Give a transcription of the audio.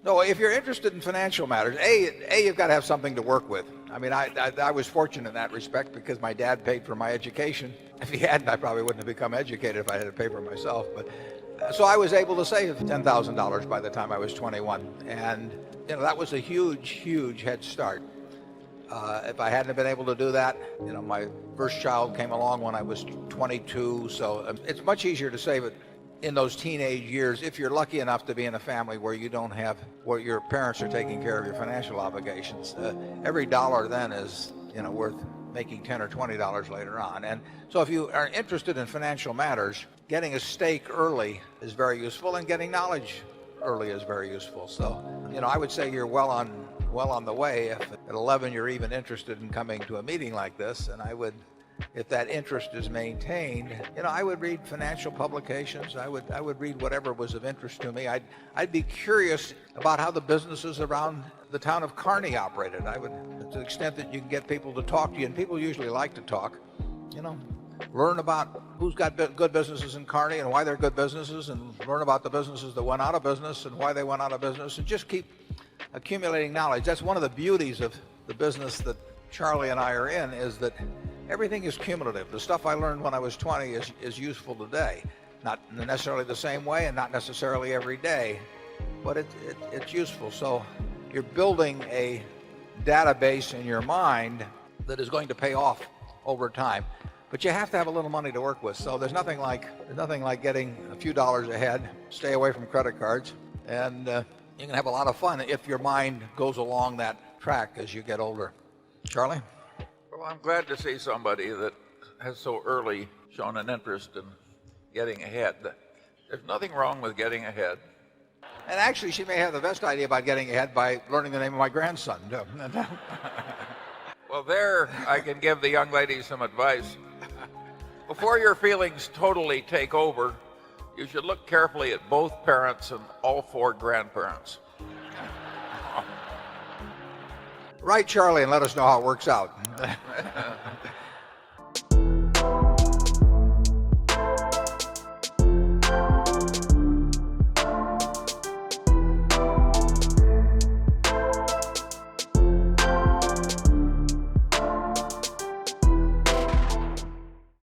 No, if you're interested in financial matters, you've got to have something to work with. I mean, I was fortunate in that respect because my dad paid for my education. If he hadn't, I probably wouldn't have become educated if I had to pay for myself. But so I was able to save $10,000 by the time I was 21, and that was a huge head start. If I hadn't been able to do that, my first child came along when I was 22, so it's much easier to save it in those teenage years if you're lucky enough to be in a family where where your parents are taking care of your financial obligations. Every dollar then is worth making $10 or $20 later on. And so if you are interested in financial matters, getting a stake early is very useful, and getting knowledge early is very useful. So I would say you're well on the way. If at 11 you're even interested in coming to a meeting like this, and if that interest is maintained, I would read financial publications. I would read whatever was of interest to me. I'd be curious about how the businesses around the town of Kearney operated. To the extent that you can get people to talk to you, and people usually like to talk, learn about who's got good businesses in Kearney and why they're good businesses, and learn about the businesses that went out of business and why they went out of business, and just keep accumulating knowledge. That's one of the beauties of the business that Charlie and I are in, is that everything is cumulative. The stuff I learned when I was 20 is useful today. Not necessarily the same way and not necessarily every day, but it's useful. So you're building a database in your mind that is going to pay off over time. But you have to have a little money to work with. So there's nothing like getting a few dollars ahead, stay away from credit cards, and you can have a lot of fun if your mind goes along that track as you get older. Charlie? Well, I'm glad to see somebody that has so early shown an interest in getting ahead. There's nothing wrong with getting ahead. And actually, she may have the best idea about getting ahead by learning the name of my grandson. Well, there I can give the young lady some advice. Before your feelings totally take over, you should look carefully at both parents and all four grandparents. Write Charlie and let us know how it works out.